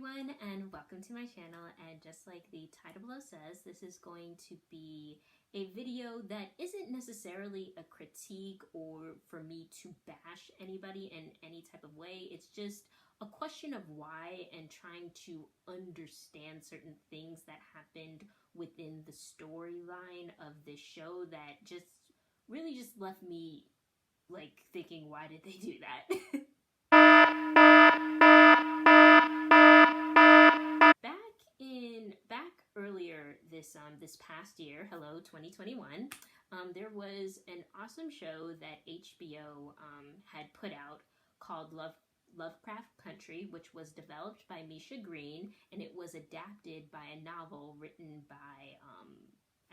everyone, and welcome to my channel. And just like the title below says, this is going to be a video that isn't necessarily a critique or for me to bash anybody in any type of way. It's just a question of why and trying to understand certain things that happened within the storyline of this show that just really just left me like thinking, why did they do that? Back earlier this past year, hello 2021, there was an awesome show that HBO had put out called Lovecraft Country, which was developed by Misha Green, and it was adapted by a novel written by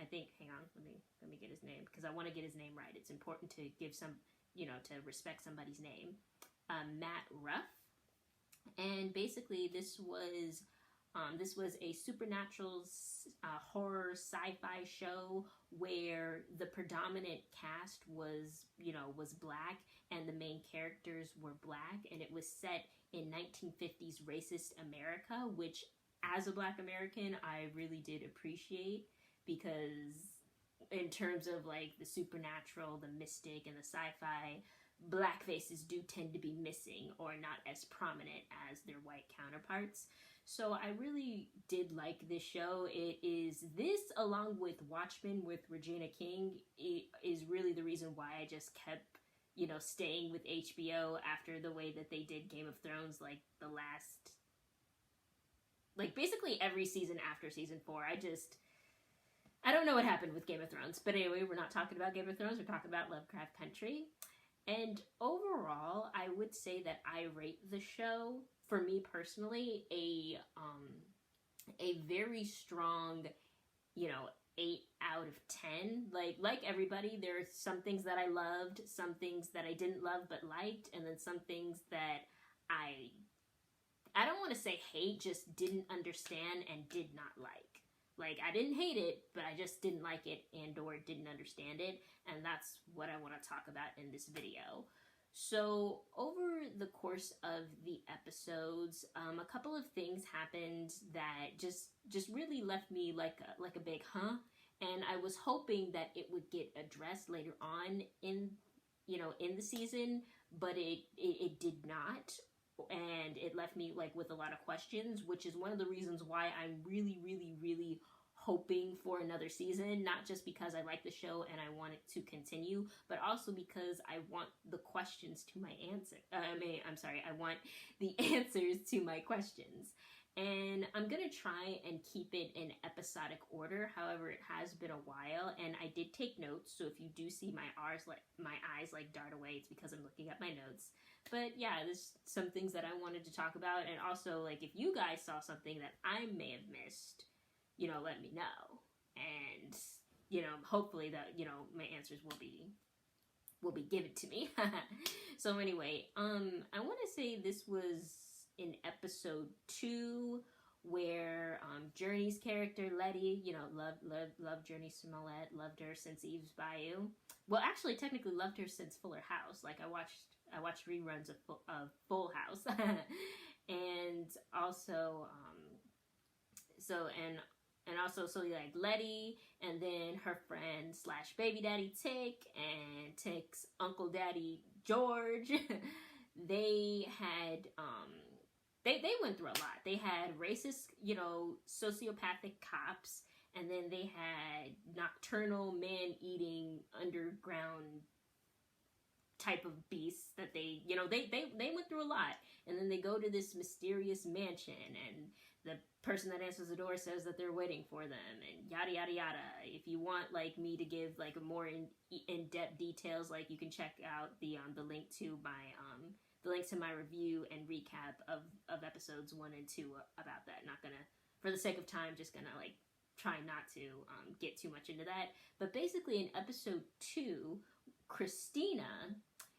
I think, hang on, let me get his name, because I want to get his name right. It's important to give some, to respect somebody's name. Matt Ruff. And basically this was a supernatural horror sci-fi show where the predominant cast was black, and the main characters were black, and it was set in 1950s racist America, which as a black American I really did appreciate, because in terms of like the supernatural, the mystic, and the sci-fi, black faces do tend to be missing or not as prominent as their white counterparts. So I really did like this show. It is this, along with Watchmen with Regina King, is really the reason why I just kept, staying with HBO after the way that they did Game of Thrones, like basically every season after season 4. I don't know what happened with Game of Thrones. But anyway, we're not talking about Game of Thrones, we're talking about Lovecraft Country. And overall, I would say that I rate the show, for me personally, a very strong, 8 out of 10. Like everybody, there are some things that I loved, some things that I didn't love but liked, and then some things that I don't want to say hate, just didn't understand and did not like. Like, I didn't hate it, but I just didn't like it and or didn't understand it, and that's what I want to talk about in this video. So, over the course of the episodes, a couple of things happened that just really left me like a big huh, and I was hoping that it would get addressed later on in the season, but it did not. And it left me like with a lot of questions, which is one of the reasons why I'm really hoping for another season. Not just because I like the show and I want it to continue, but also because I want the questions to my answer. I want the answers to my questions. And I'm gonna try and keep it in episodic order. However, it has been a while, and I did take notes. So if you do see my eyes dart away, it's because I'm looking at my notes. But yeah, there's some things that I wanted to talk about, and also, like, if you guys saw something that I may have missed, let me know. And, hopefully that, my answers will be given to me. So anyway, I want to say this was in episode 2, where Journey's character Letty, loved Journey Smollett, loved her since Eve's Bayou. Well, actually, technically loved her since Fuller House. Like, I watched reruns of Full House. And also, so like Letty, and then her friend / baby daddy Tick, and Tick's uncle daddy George. They had, they went through a lot. They had racist, sociopathic cops, and then they had nocturnal man-eating underground type of beasts that they went through a lot. And then they go to this mysterious mansion, and the person that answers the door says that they're waiting for them, and yada yada yada. If you want like me to give like a more in-depth details, like, you can check out the link to my review and recap of episodes 1 and 2 about that. Not gonna, for the sake of time, just gonna like try not to get too much into that. But basically, in episode 2, Christina,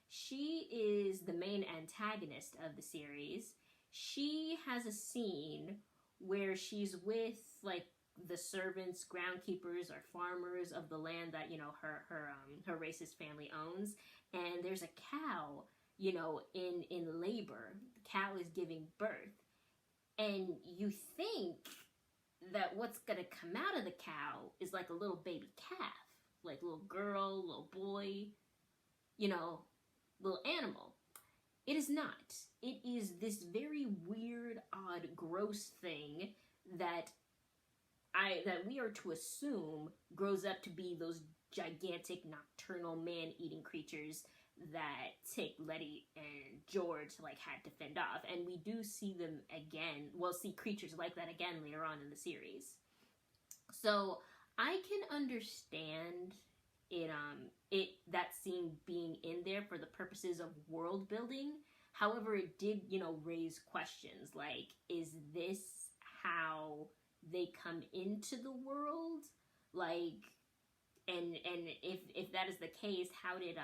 she is the main antagonist of the series. She has a scene where she's with like the servants, groundkeepers, or farmers of the land that her racist family owns, and there's a cow in labor. The cow is giving birth, And you think that what's gonna come out of the cow is like a little baby calf, like little girl, little boy, you know, little animal. It is not. It is this very weird, odd, gross thing that we are to assume grows up to be those gigantic nocturnal man-eating creatures that Tick, Letty, and George like had to fend off. And we do see them again. We'll see creatures like that again later on in the series. So I can understand that scene being in there for the purposes of world building. However, it did, raise questions like, is this how they come into the world? Like, and if that is the case, how did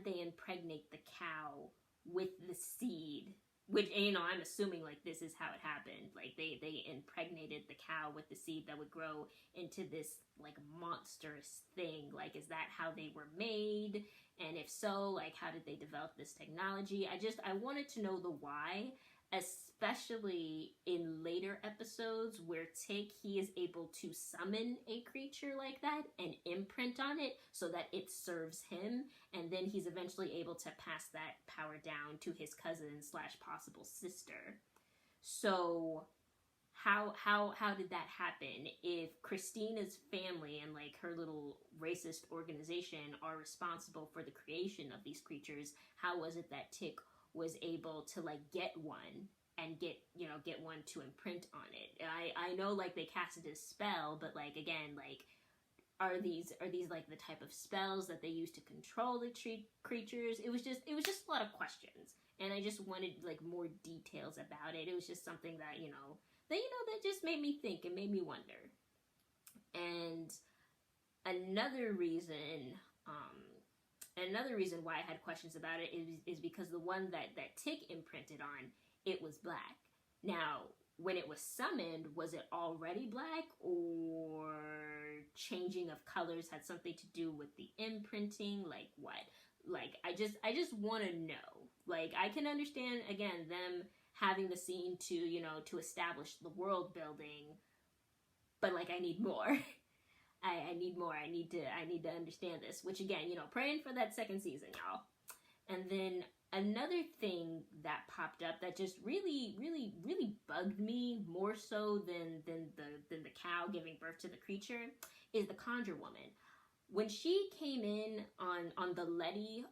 they impregnate the cow with the seed? Which, I'm assuming like this is how it happened. Like they impregnated the cow with the seed that would grow into this like monstrous thing. Like, is that how they were made? And if so, like, how did they develop this technology? I wanted to know the why, especially in later episodes where Tick, he is able to summon a creature like that and imprint on it so that it serves him, and then he's eventually able to pass that power down to his cousin / possible sister. So how did that happen? If Christina's family and like her little racist organization are responsible for the creation of these creatures, how was it that Tick was able to like get one and get one to imprint on it? I know like they casted a spell, but like again, like are these like the type of spells that they use to control the creatures? It was just a lot of questions, and I just wanted like more details about it. It was just something that that just made me think and made me wonder. And another reason why I had questions about it is because the one that Tick imprinted on, it was black. Now, when it was summoned, was it already black, or changing of colors had something to do with the imprinting? Like what? Like I just want to know. Like I can understand again them having the scene to establish the world building, but like I need more. I need more. I need to understand this. Which again, praying for that second season, y'all. And then another thing that popped up that just really, really, really bugged me more so than the cow giving birth to the creature is the Conjure Woman. When she came in on the Letty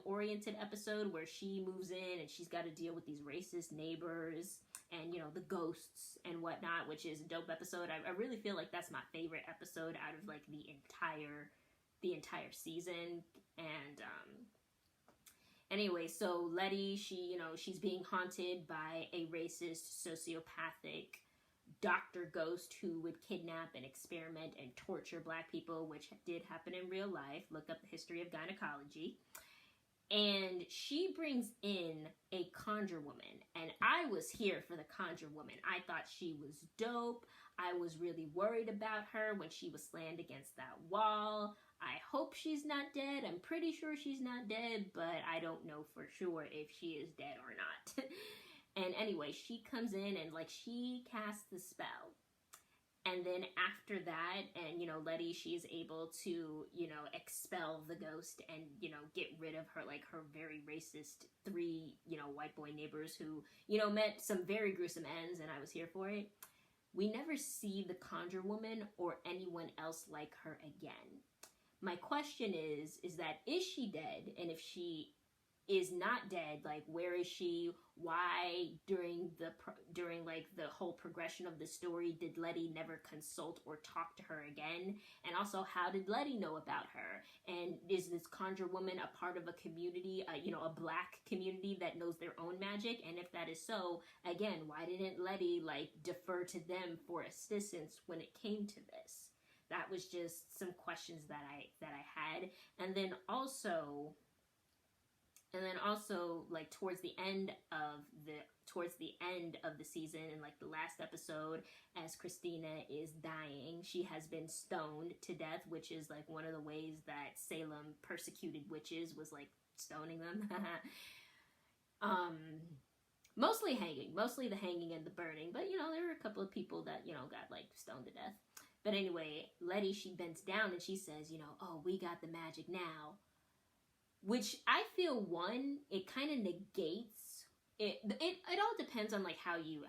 oriented episode where she moves in and she's got to deal with these racist neighbors and the ghosts and whatnot, which is a dope episode. I really feel like that's my favorite episode out of like the entire season. And anyway, so Letty, she's being haunted by a racist sociopathic Dr. Ghost who would kidnap and experiment and torture black people, which did happen in real life. Look up the history of gynecology. And she brings in a Conjure Woman, and I was here for the Conjure Woman. I thought she was dope. I was really worried about her when she was slammed against that wall. I hope she's not dead. I'm pretty sure she's not dead, but I don't know for sure if she is dead or not. And anyway, she comes in and like she casts the spell. And then after that, and Letty, she's able to, expel the ghost and, get rid of her, like her very racist 3, white boy neighbors who, met some very gruesome ends, and I was here for it. We never see the Conjure Woman or anyone else like her again. My question is she dead? And if she is not dead, like where is she? Why during like the whole progression of the story did Letty never consult or talk to her again? And also, how did Letty know about her? And is this Conjure Woman a part of a community, a black community that knows their own magic? And if that is so, again, why didn't Letty like defer to them for assistance when it came to this? That was just some questions that I had. And then also like towards the end of the season, in like the last episode, as Christina is dying, she has been stoned to death, which is like one of the ways that Salem persecuted witches, was like stoning them. Mostly the hanging and the burning. But, there were a couple of people that, got, like, stoned to death. But anyway, Letty, she bends down and she says, oh, we got the magic now. Which I feel, one, it kind of negates, it all depends on, like, how you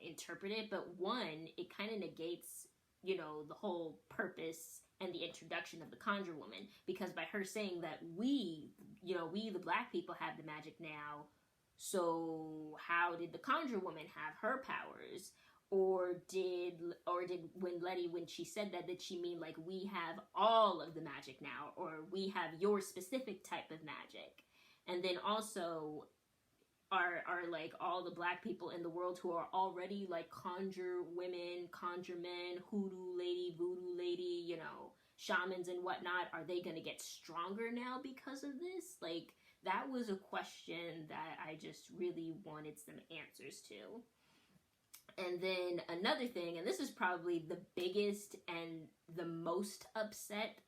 interpret it. But one, it kind of negates, the whole purpose and the introduction of the Conjure Woman. Because by her saying that we the black people have the magic now, so how did the Conjure Woman have her powers? Or did when she said that, did she mean like we have all of the magic now, or we have your specific type of magic? And then also, are like all the black people in the world who are already like conjure women, conjure men, hoodoo lady, voodoo lady, shamans and whatnot, are they going to get stronger now because of this? Like, that was a question that I just really wanted some answers to. And then another thing, and this is probably the biggest and the most upset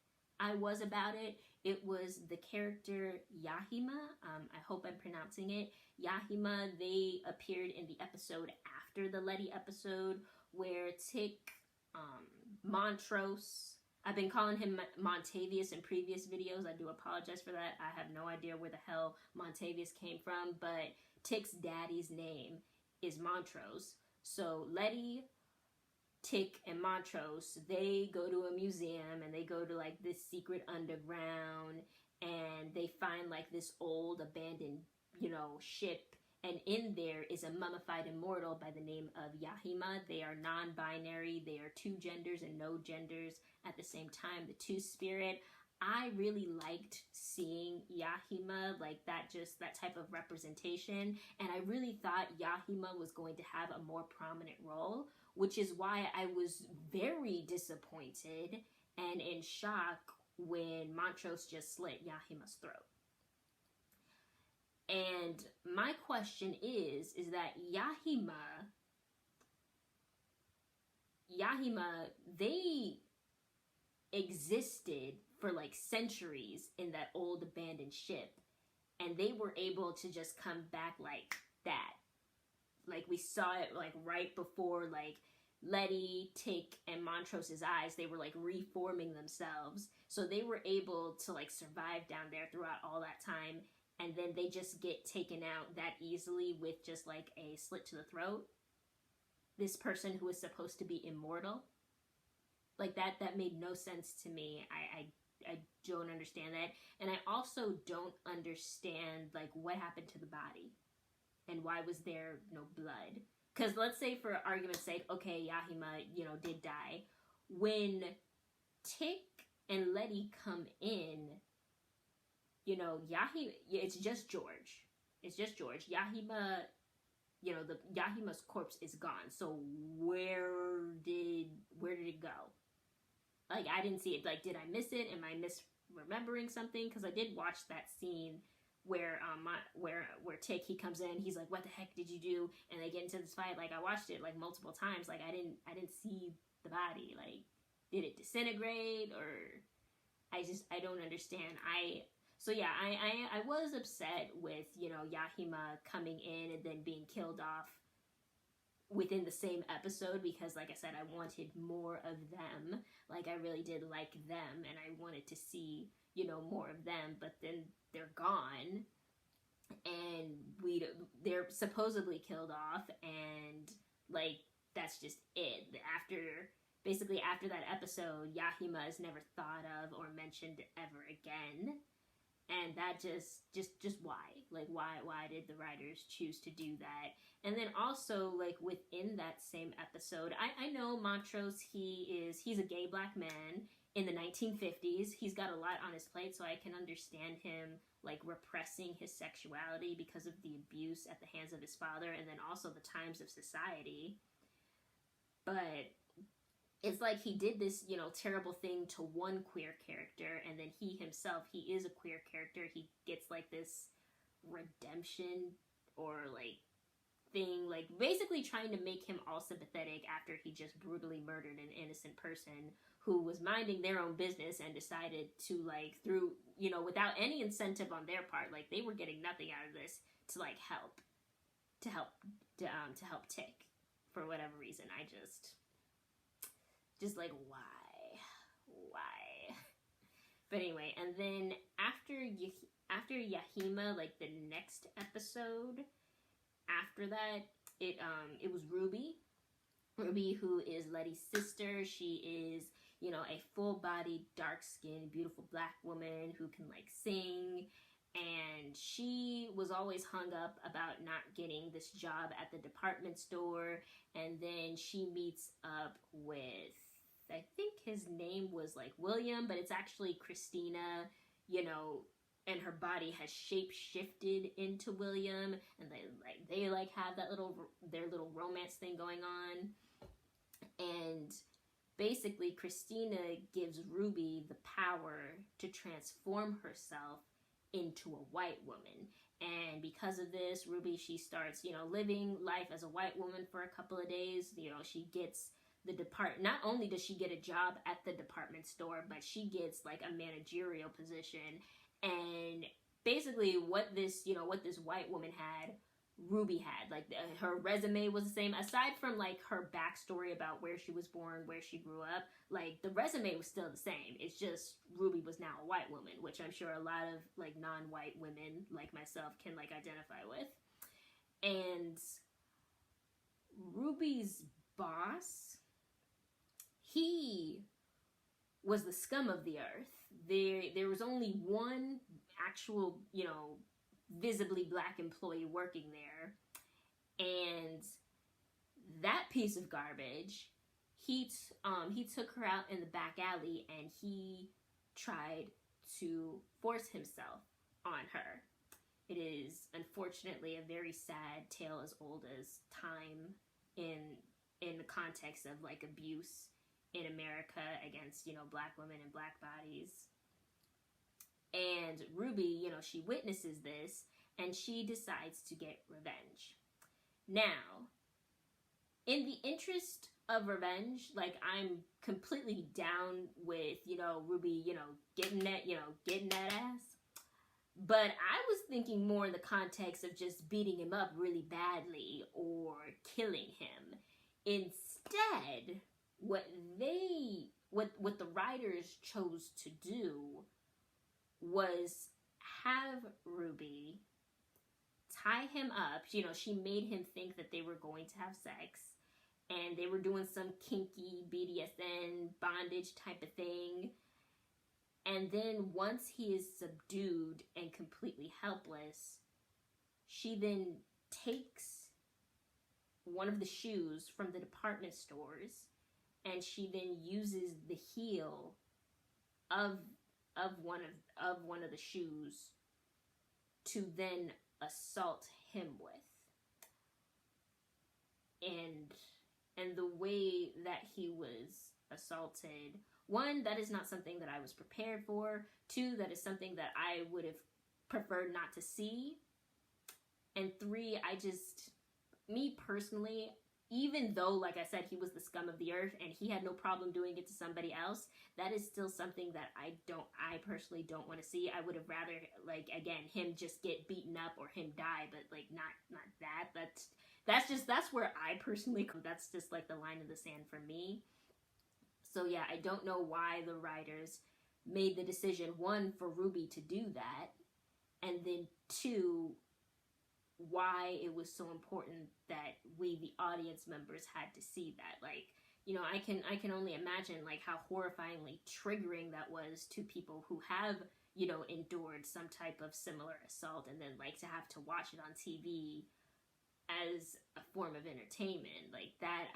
I was about it, it was the character Yahima. I hope I'm pronouncing it. Yahima, they appeared in the episode after the Letty episode where Tick, Montrose, I've been calling him Montavious in previous videos. I do apologize for that. I have no idea where the hell Montavious came from, but Tick's daddy's name is Montrose. So Letty, Tick, and Montrose, they go to a museum and they go to like this secret underground and they find like this old abandoned, ship. And in there is a mummified immortal by the name of Yahima. They are non-binary. They are two genders and no genders at the same time. The two-spirit. I really liked seeing Yahima, like that type of representation. And I really thought Yahima was going to have a more prominent role, which is why I was very disappointed and in shock when Montrose just slit Yahima's throat. And my question is that Yahima, they existed for like centuries in that old abandoned ship, and they were able to just come back like that. Like we saw it like right before like Letty, Tick, and Montrose's eyes, they were like reforming themselves. So they were able to like survive down there throughout all that time. And then they just get taken out that easily with just like a slit to the throat. This person who is supposed to be immortal. Like that made no sense to me. I don't understand that. And I also don't understand like what happened to the body. And why was there no blood? Because let's say for argument's sake, okay, Yahima, did die. When Tick and Letty come in, Yahima, it's just George. Yahima, the Yahima's corpse is gone. So where did it go? Like, I didn't see it. Like, did I miss it? Am I misremembering something? Because I did watch that scene where where Tick, he comes in, he's like, what the heck did you do? And they get into this fight. Like, I watched it like multiple times. Like, I didn't see the body. Like, did it disintegrate? Or I don't understand. So yeah, I was upset with, Yahima coming in and then being killed off within the same episode, because like I said, I wanted more of them. Like, I really did like them and I wanted to see, more of them, but then they're gone and they're supposedly killed off, and like that's just it. Basically after that episode, Yahima is never thought of or mentioned ever again. And that just why? Like, why did the writers choose to do that? And then also, like, within that same episode, I know Montrose, he's a gay black man in the 1950s. He's got a lot on his plate, so I can understand him, like, repressing his sexuality because of the abuse at the hands of his father, and then also the times of society. But it's like he did this, terrible thing to one queer character, and then he himself, he is a queer character. He gets, like, this redemption or, like, thing, like, basically trying to make him all sympathetic after he just brutally murdered an innocent person who was minding their own business and decided to, like, through, without any incentive on their part, like, they were getting nothing out of this, to, like, help to help Tick for whatever reason. I just like, why? But anyway, and then after Yahima, like the next episode after that, it was Ruby, who is Letty's sister. She is, you know, a full-bodied, dark-skinned, beautiful black woman who can like sing, and she was always hung up about not getting this job at the department store. And then she meets up with, I think his name was like William, but it's actually Christina, you know, and her body has shape-shifted into William, and they have that their little romance thing going on. And basically Christina gives Ruby the power to transform herself into a white woman. And because of this, Ruby, she starts, you know, living life as a white woman for a couple of days. You know, she gets not only does she get a job at the department store, but she gets like a managerial position. And basically what this white woman had, Ruby had. Like her resume was the same, aside from like her backstory about where she was born, where she grew up. Like the resume was still the same. It's just Ruby was now a white woman, which I'm sure a lot of like non-white women like myself can like identify with. And Ruby's boss, he was the scum of the earth. There was only one actual, you know, visibly black employee working there, and that piece of garbage, he took her out in the back alley and he tried to force himself on her. It is unfortunately a very sad tale, as old as time, in the context of like abuse in America against, you know, black women and black bodies. And Ruby, you know, she witnesses this and she decides to get revenge. Now, in the interest of revenge, like, I'm completely down with, you know, Ruby, you know, getting that ass. But I was thinking more in the context of just beating him up really badly or killing him. Instead, what the writers chose to do was have Ruby tie him up. You know, she made him think that they were going to have sex, and they were doing some kinky BDSM bondage type of thing. And then once he is subdued and completely helpless, she then takes one of the shoes from the department stores, and she then uses the heel of one of the shoes to then assault him with. And the way that he was assaulted, one, that is not something that I was prepared for. Two, that is something that I would have preferred not to see. And three, me personally, even though, like I said, he was the scum of the earth and he had no problem doing it to somebody else, that is still something that I personally don't want to see. I would have rather, like, again, him just get beaten up or him die, but like not that. That's where I personally, that's just like the line in the sand for me. So yeah, I don't know why the writers made the decision, one, for Ruby to do that, and then two, why it was so important that we, the audience members, had to see that. Like, you know, I can only imagine like how horrifyingly triggering that was to people who have, you know, endured some type of similar assault, and then like to have to watch it on TV as a form of entertainment. Like that,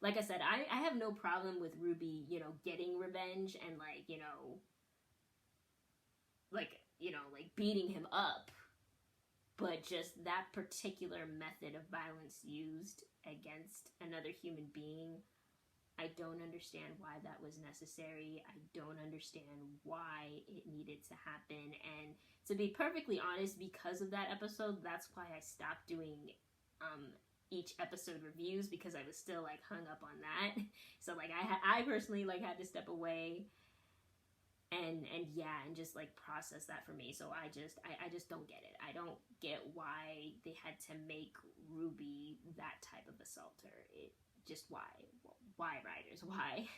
like I said, I have no problem with Ruby, you know, getting revenge and like beating him up. But just that particular method of violence used against another human being, I don't understand why that was necessary. I don't understand why it needed to happen. And to be perfectly honest, because of that episode, that's why I stopped doing each episode reviews, because I was still like hung up on that. So like I personally like had to step away. and yeah, and just like process that for me. So I just don't get it. I don't get why they had to make Ruby that type of assaulter. It just, why writers, why?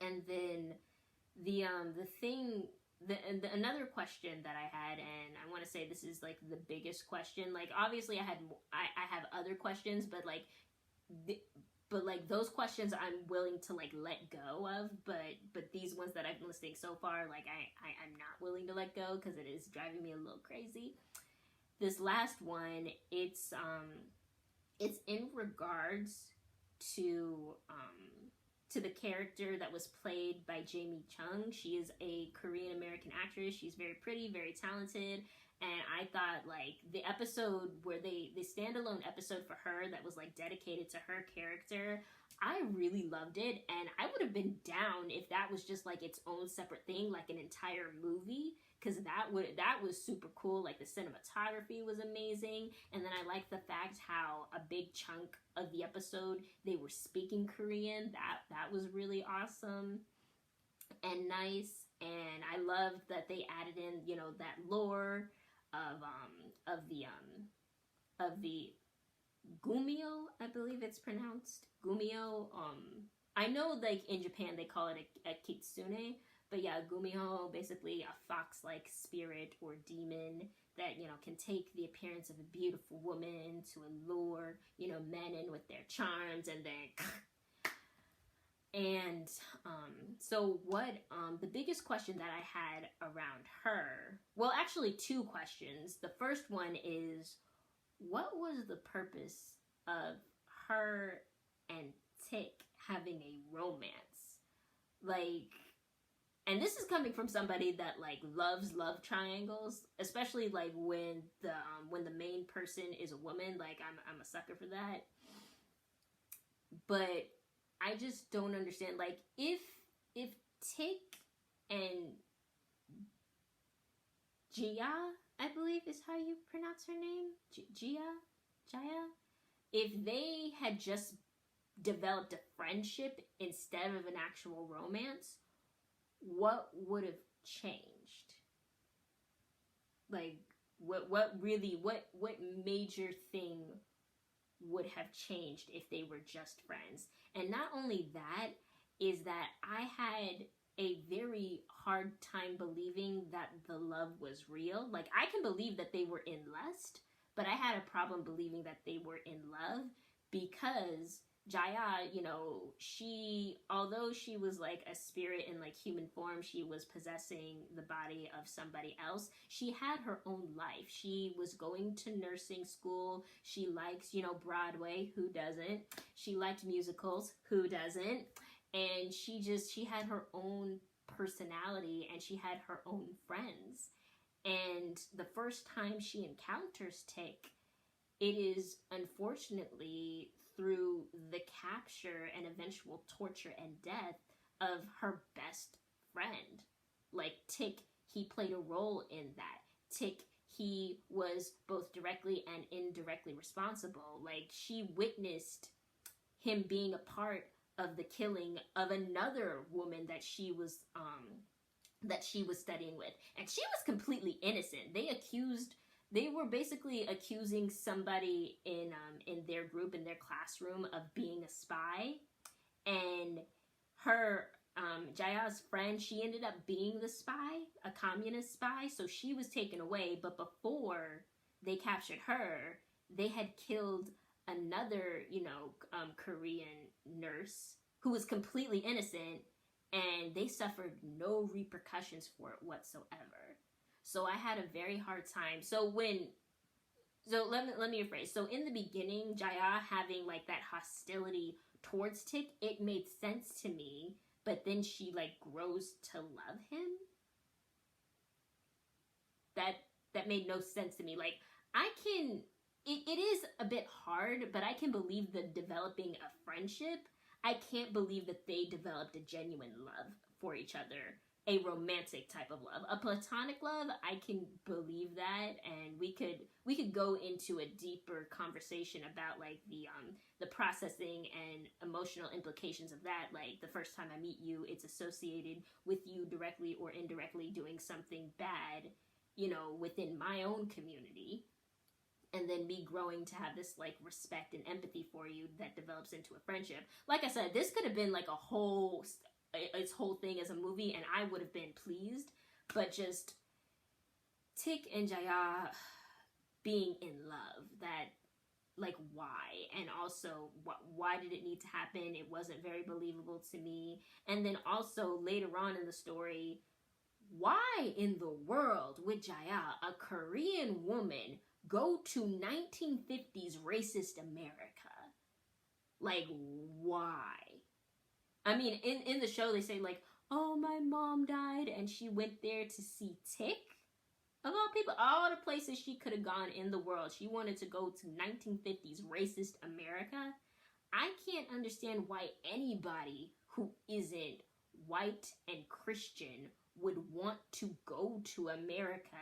And then the thing, another question that I had, and I want to say this is like the biggest question. Like obviously I have other questions, but like those questions I'm willing to like let go of, but these ones that I've been listening so far, like I'm not willing to let go because it is driving me a little crazy. This last one, it's in regards to the character that was played by Jamie Chung. She is a Korean American actress. She's very pretty, very talented. And I thought like the episode where the standalone episode for her that was like dedicated to her character, I really loved it. And I would have been down if that was just like its own separate thing, like an entire movie, because that was super cool. Like the cinematography was amazing. And then I liked the fact how a big chunk of the episode they were speaking Korean. That was really awesome and nice. And I loved that they added in, you know, that lore of the Gumio, I believe it's pronounced Gumio. I know like in Japan they call it a kitsune, but yeah, Gumio, basically a fox-like spirit or demon that, you know, can take the appearance of a beautiful woman to allure, you know, men in with their charms, and then and so what the biggest question that I had around her, well, actually two questions. The first one is, what was the purpose of her and Tick having a romance? Like, and this is coming from somebody that like loves love triangles, especially like when the main person is a woman. Like I'm a sucker for that. But I just don't understand, like, if Tick and Jia, I believe is how you pronounce her name, Jaya, if they had just developed a friendship instead of an actual romance, what would have changed? Like, what major thing would have changed if they were just friends? And not only that, is that I had a very hard time believing that the love was real. Like, I can believe that they were in lust, but I had a problem believing that they were in love, because Jaya, you know, although she was like a spirit in like human form, she was possessing the body of somebody else. She had her own life. She was going to nursing school. She likes, you know, Broadway. Who doesn't? She liked musicals. Who doesn't? And she had her own personality, and she had her own friends. And the first time she encounters Tick, it is unfortunately through the capture and eventual torture and death of her best friend. Like, Tick, he played a role in that. Tick, he was both directly and indirectly responsible. Like, she witnessed him being a part of the killing of another woman that she was studying with, and she was completely innocent. They were basically accusing somebody in their group, in their classroom, of being a spy, and her Jaya's friend, she ended up being the spy, a communist spy, so she was taken away. But before they captured her, they had killed another, you know, Korean nurse who was completely innocent, and they suffered no repercussions for it whatsoever. So I had a very hard time. So let me rephrase. So in the beginning, Jaya having like that hostility towards Tick, it made sense to me, but then she like grows to love him. That made no sense to me. Like, it is a bit hard, but I can believe the developing a friendship. I can't believe that they developed a genuine love for each other a romantic type of love. A platonic love, I can believe that, and we could go into a deeper conversation about like the processing and emotional implications of that. Like the first time I meet you, it's associated with you directly or indirectly doing something bad, you know, within my own community. And then me growing to have this like respect and empathy for you that develops into a friendship. Like I said, this could have been like its whole thing as a movie, and I would have been pleased. But just Tik and Jaya being in love, that, like, why? And also, why did it need to happen? It wasn't very believable to me. And then also later on in the story, why in the world would Jaya, a Korean woman, go to 1950s racist America? Like, why? I mean, in the show, they say, like, oh, my mom died, and she went there to see Tik. Of all people, all the places she could have gone in the world, she wanted to go to 1950s racist America. I can't understand why anybody who isn't white and Christian would want to go to America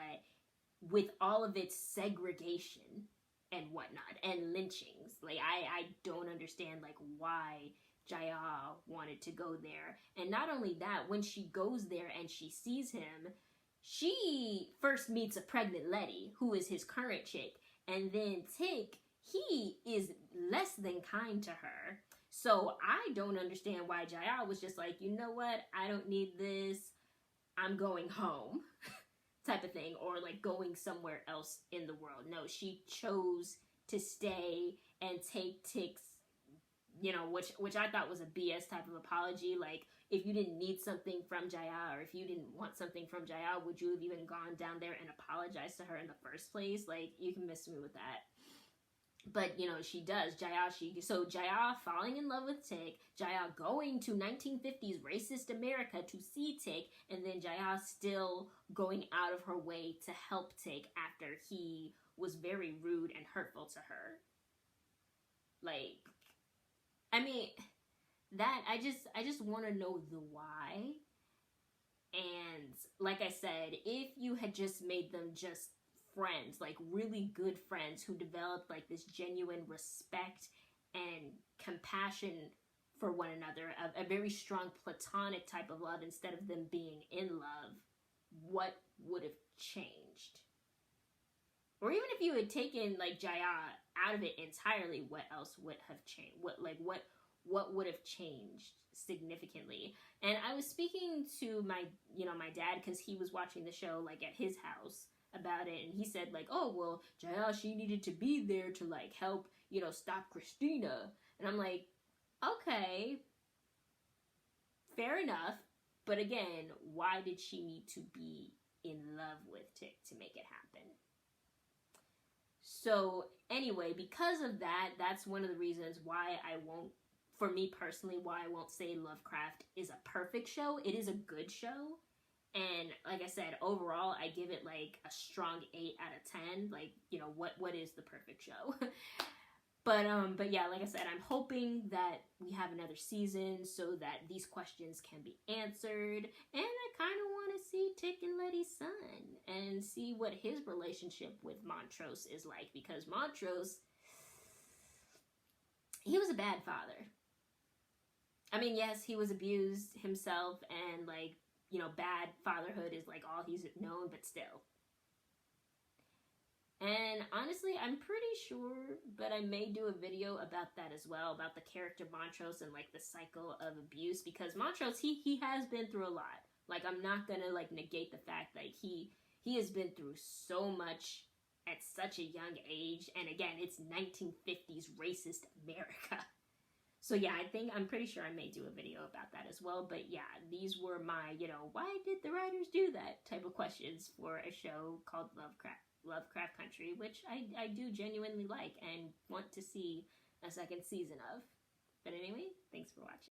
with all of its segregation and whatnot, and lynchings. Like, I don't understand, like, why Jaya wanted to go there. And not only that, when she goes there and she sees him, she first meets a pregnant Letty, who is his current chick, and then Tik, he is less than kind to her. So I don't understand why Jaya was just like, you know what, I don't need this, I'm going home, type of thing, or like going somewhere else in the world. No, she chose to stay and take Tik's, you know, which I thought was a BS type of apology. Like, if you didn't need something from Jaya, or if you didn't want something from Jaya, would you have even gone down there and apologized to her in the first place? Like, you can miss me with that. But, you know, she does. So Jaya falling in love with Tik, Jaya going to 1950s racist America to see Tik, and then Jaya still going out of her way to help Tik after he was very rude and hurtful to her. Like, I mean, that, I just want to know the why. And like I said, if you had just made them just friends, like really good friends who developed like this genuine respect and compassion for one another, a very strong platonic type of love instead of them being in love, what would have changed? Or even if you had taken like Jaya out of it entirely, what else would have changed? What would have changed significantly? And I was speaking to my dad, because he was watching the show like at his house about it, and he said like, oh, well, Jaya, she needed to be there to like help, stop Christina. And I'm like, okay, fair enough, but again, why did she need to be in love with Tik to make it happen? So anyway, because of that, that's one of the reasons why for me personally, why I won't say Lovecraft is a perfect show. It is a good show. And like I said, overall, I give it like a strong 8 out of 10. Like, what is the perfect show? But yeah, like I said, I'm hoping that we have another season so that these questions can be answered. And I kind of want to see Tik and Letty's son and see what his relationship with Montrose is like, because Montrose, he was a bad father. I mean, yes, he was abused himself, and like, bad fatherhood is like all he's known, but still. And honestly, I'm pretty sure, but I may do a video about that as well, about the character Montrose and like the cycle of abuse, because Montrose, he has been through a lot. Like, I'm not gonna like negate the fact that he has been through so much at such a young age, and again, it's 1950s racist America. So yeah, I'm pretty sure I may do a video about that as well. But yeah, these were my, why did the writers do that type of questions for a show called Lovecraft Country, which I do genuinely like and want to see a second season of. But anyway, thanks for watching.